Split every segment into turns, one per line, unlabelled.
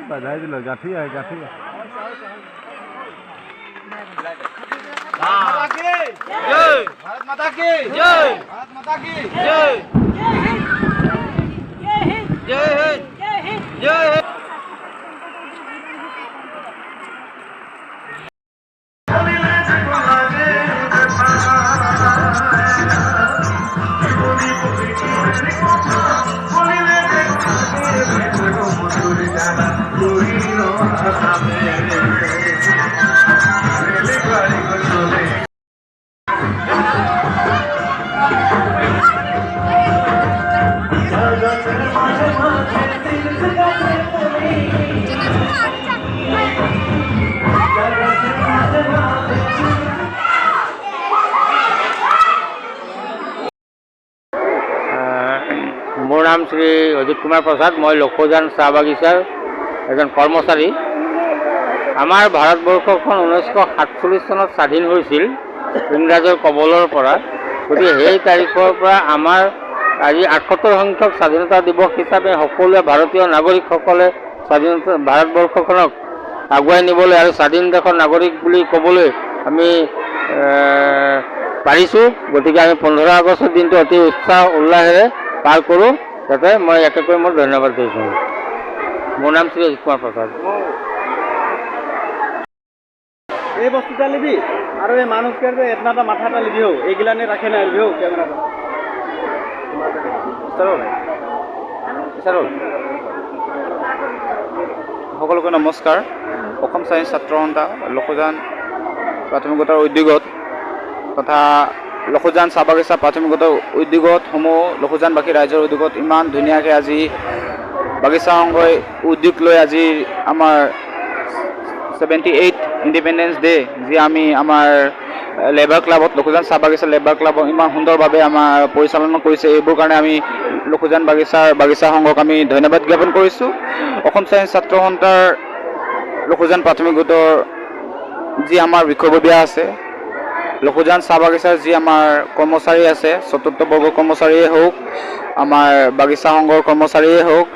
बधाई दिलो गाठी है गाठी है भारत माता की जय भारत माता की जय जय हिंद जय हिंद जय हिंद जय हिंद মোৰ নাম শ্ৰী অজিত কুমাৰ প্ৰসাদ। মই লখুজান চাহ বাগিচাৰ এজন কৰ্মচাৰী। আমাৰ ভাৰতবৰ্ষখন 1947 চনত স্বাধীন হৈছিল ইংৰাজৰ কবলৰ পৰা। গতিকে সেই তাৰিখৰ পৰা আমাৰ আজি 78 সংখ্যক স্বাধীনতা দিৱস হিচাপে সকলোৱে ভাৰতীয় নাগৰিকসকলে স্বাধীনতা ভাৰতবৰ্ষখনক আগুৱাই নিবলৈ আৰু স্বাধীন দেশৰ নাগৰিক বুলি ক'বলৈ আমি পাৰিছোঁ। গতিকে আমি 15 আগষ্টৰ দিনটো অতি উৎসাহ উল্লাসেৰে পাৰ কৰোঁ। তাতে মই একেকৈ মোৰ ধন্যবাদ দিছোঁ। মোৰ নাম শ্ৰী অজিত কুমাৰ প্ৰসাদ।
এই বস্তুটা লিবি আৰু এই মানুহকে যে এটা মাথাটা লিবি হোক এইগিলানে ৰাখে না লিবি হোক কেমেৰাটা সকলোকে নমস্কাৰ। অসম চায়েন্স ছাত্ৰ সন্থা লখুজান প্ৰাথমিকতাৰ উদ্যোগত তথা লখুজান চাহ বাগিচা প্ৰাথমিকতাৰ উদ্যোগতসমূহ লখুজানবাসী ৰাইজৰ উদ্যোগত ইমান ধুনীয়াকৈ আজি বাগিচা সংঘই উদ্যোগ লৈ আজি আমাৰ 78 ইণ্ডিপেণ্ডেন্স ডে যি আমি আমাৰ লেবাৰ ক্লাবত লখুজান চাহ বাগিচা লেবাৰ ক্লাবত ইমান সুন্দৰভাৱে আমাৰ পৰিচালনা কৰিছে। এইবোৰ কাৰণে আমি লখুজান বাগিচা সংঘক আমি ধন্যবাদ জ্ঞাপন কৰিছোঁ। অসম চায়েন্স ছাত্ৰ সন্থাৰ লখুজান প্ৰাথমিক গোটৰ যি আমাৰ বিষয়ববীয়া আছে, লখুজান চাহ বাগিচাৰ যি আমাৰ কৰ্মচাৰী আছে, চতুৰ্থ বৰ্গৰ কৰ্মচাৰীয়ে হওক, আমাৰ বাগিচা সংঘৰ কৰ্মচাৰীয়ে হওক,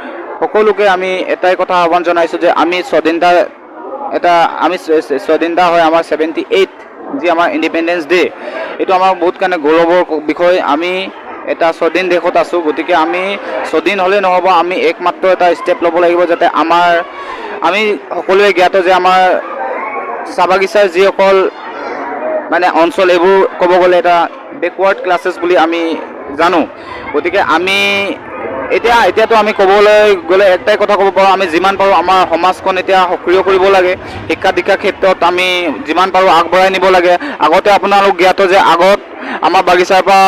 সকলোকে আমি এটাই কথা আহ্বান জনাইছোঁ যে আমি স্বাধীনতা হয় আমাৰ 78 যি আমাৰ ইণ্ডিপেণ্ডেন্স ডে, এইটো আমাৰ বহুত কাৰণে গৌৰৱৰ বিষয়। আমি এটা স্বাধীন দেশত আছোঁ। গতিকে আমি স্বাধীন হ'লেই নহ'ব, আমি একমাত্ৰ এটা ষ্টেপ ল'ব লাগিব যাতে আমি সকলোৱে জ্ঞাত যে আমাৰ চাহ বাগিচাৰ যিসকল মানে অঞ্চল এইবোৰ ক'ব গ'লে এটা বেকৱাৰ্ড ক্লাছেছ বুলি আমি জানো। গতিকে আমি এতিয়াতো আমি ক'বলৈ গ'লে একটাই কথা ক'ব পাৰোঁ, আমি যিমান পাৰোঁ আমাৰ সমাজখন এতিয়া সক্ৰিয় কৰিব লাগে। শিক্ষা দীক্ষাৰ ক্ষেত্ৰত আমি যিমান পাৰোঁ আগবঢ়াই নিব লাগে। আগতে আপোনালোক জ্ঞাত যে আগত আমাৰ বাগিচাৰ পৰা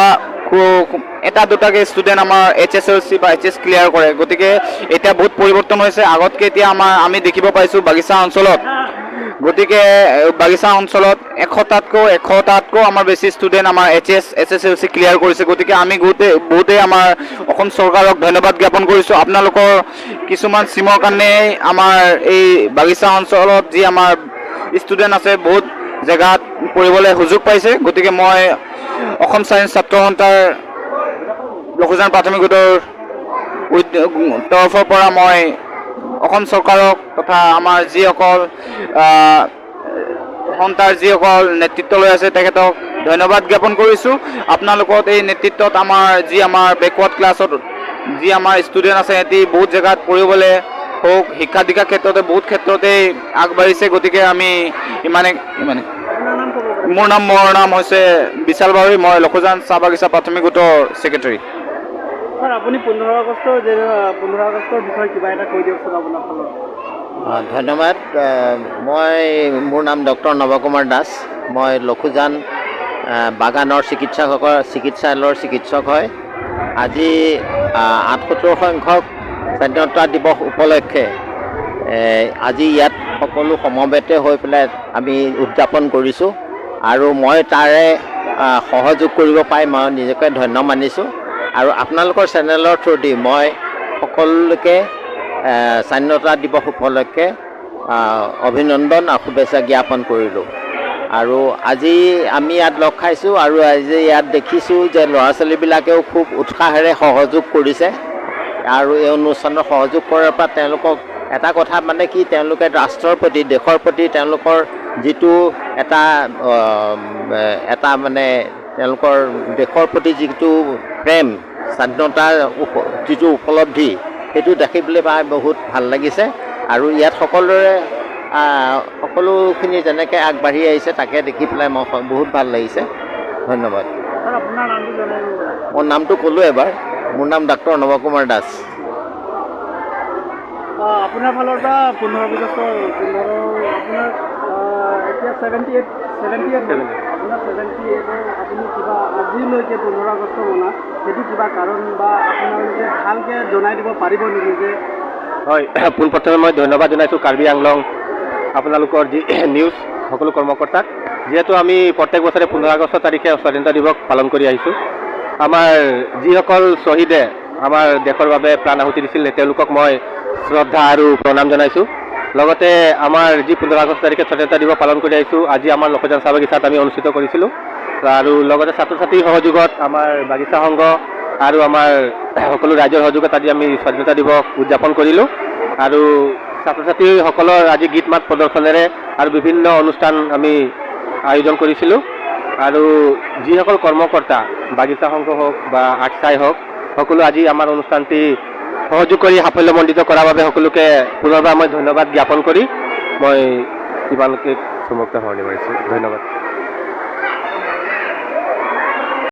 এটা দুটাকৈ ষ্টুডেণ্ট আমাৰ HSLC বা HS ক্লিয়াৰ কৰে। গতিকে এতিয়া বহুত পৰিৱৰ্তন হৈছে আগতকৈ। এতিয়া আমি দেখিব পাইছোঁ বাগিচা অঞ্চলত, গতিকে বাগিচা অঞ্চলত 100টাতকৈ আমাৰ বেছি ষ্টুডেণ্ট আমাৰ SSLC ক্লিয়াৰ কৰিছে। গতিকে আমি বহুতেই আমাৰ অসম চৰকাৰক ধন্যবাদ জ্ঞাপন কৰিছোঁ। আপোনালোকৰ কিছুমান চিমৰ কাৰণে আমাৰ এই বাগিচা অঞ্চলত যি আমাৰ ষ্টুডেণ্ট আছে বহুত জেগাত পঢ়িবলৈ সুযোগ পাইছে। গতিকে মই অসম চায়েন্স ছাত্ৰ সন্থাৰ লখুজান প্ৰাথমিক গোটৰ তৰফৰ পৰা মই অসম চৰকাৰক তথা আমাৰ যিসকল সন্থাৰ যিসকল নেতৃত্ব লৈ আছে তেখেতক ধন্যবাদ জ্ঞাপন কৰিছোঁ। আপোনালোকৰ এই নেতৃত্বত আমাৰ বেকৱাৰ্ড ক্লাছত যি আমাৰ ষ্টুডেণ্ট আছে সিহঁতি বহুত জেগাত পঢ়িবলৈ হওক, শিক্ষা দীক্ষাৰ ক্ষেত্ৰতে বহুত ক্ষেত্ৰতেই আগবাঢ়িছে। গতিকে আমি ইমানে মোৰ নাম হৈছে বিশাল বাউৰী। মই লখুজান চাহ বাগিচা প্ৰাথমিক গোটৰ ছেক্ৰেটাৰী। ছাৰ আপুনি 15 আগষ্টৰ বিষয়ে কিবা এটা কৈ দিয়কচোন আপোনাৰ ফালৰ।
ধন্যবাদ। মোৰ নাম ডক্টৰ নৱ কুমাৰ দাস। মই লখুজান বাগানৰ চিকিৎসালয়ৰ চিকিৎসক হয়। আজি ৭৮ সংখ্যক স্বাধীনতা দিৱস উপলক্ষে আজি ইয়াত সকলো সমবেত হৈ পেলাই আমি উদযাপন কৰিছোঁ আৰু মই তাৰে সহযোগ কৰিব পাই মই নিজকে ধন্য মানিছোঁ আৰু আপোনালোকৰ চেনেলৰ থ্ৰুদি মই সকলোকে স্বাধীনতা দিৱস উপলক্ষে অভিনন্দন আৰু শুভেচ্ছা জ্ঞাপন কৰিলোঁ। আৰু আজি আমি ইয়াত লগ খাইছোঁ আৰু আজি ইয়াত দেখিছোঁ যে ল'ৰা ছোৱালীবিলাকেও খুব উৎসাহেৰে সহযোগ কৰিছে আৰু এই অনুষ্ঠানত সহযোগ কৰাৰ পৰা তেওঁলোকক এটা কথা মানে কি তেওঁলোকে ৰাষ্ট্ৰৰ প্ৰতি দেশৰ প্ৰতি তেওঁলোকৰ যিটো এটা মানে তেওঁলোকৰ দেশৰ প্ৰতি যিটো প্ৰেম স্বাধীনতাৰ যিটো উপলব্ধি সেইটো দেখিবলৈ পাই বহুত ভাল লাগিছে আৰু ইয়াত সকলোখিনি যেনেকৈ আগবাঢ়ি আহিছে তাকে দেখি পেলাই মই বহুত ভাল লাগিছে। ধন্যবাদ। মোৰ নামটো ক'লোঁ এবাৰ, মোৰ নাম ডক্টৰ নৱকুমাৰ দাস।
আপোনাৰ ফালৰ পৰা 15 বছৰ আপোনাৰ এতিয়া 78 আপোনাৰ 78 আপুনি কিবা আজিলৈকে 15 আগষ্ট মনা সেইটো কিবা কাৰণ বা আপোনালোকে ভালকৈ জনাই দিব পাৰিব নেকি যে?
হয়, পোনপ্ৰথমে মই ধন্যবাদ জনাইছোঁ কাৰ্বি আংলং আপোনালোকৰ যি নিউজ সকলো কৰ্মকৰ্তাক। যিহেতু আমি প্ৰত্যেক বছৰে 15 আগষ্ট তাৰিখে স্বাধীনতা দিৱস পালন কৰি আহিছোঁ। আমাৰ যিসকল শ্বহীদে আমাৰ দেশৰ বাবে প্ৰাণ আহুতি দিছিল তেওঁলোকক মই শ্ৰদ্ধা আৰু প্ৰণাম জনাইছোঁ। লগতে আমাৰ যি 15 আগষ্ট তাৰিখে স্বাধীনতা দিৱস পালন কৰি আহিছোঁ, আজি আমাৰ লক্ষজন চাহ বাগিচাত আমি অনুষ্ঠিত কৰিছিলোঁ আৰু লগতে ছাত্ৰ ছাত্ৰীৰ সহযোগত আমাৰ বাগিচা সংঘ আৰু আমাৰ সকলো ৰাইজৰ সহযোগত আজি আমি স্বাধীনতা দিৱস উদযাপন কৰিলোঁ আৰু ছাত্ৰ ছাত্ৰীসকলৰ আজি গীত মাত প্ৰদৰ্শনেৰে আৰু বিভিন্ন অনুষ্ঠান আমি আয়োজন কৰিছিলোঁ আৰু যিসকল কৰ্মকৰ্তা বাগিচা সংঘ হওক বা আৰ্টছাই হওক সকলো আজি আমাৰ অনুষ্ঠানটি সহযোগ কৰি সাফল্যমণ্ডিত কৰাৰ বাবে সকলোকে পুনৰবাৰ মই ধন্যবাদ জ্ঞাপন কৰি মই ইমানকে সমাপ্ত সামৰণি মাৰিছোঁ। ধন্যবাদ।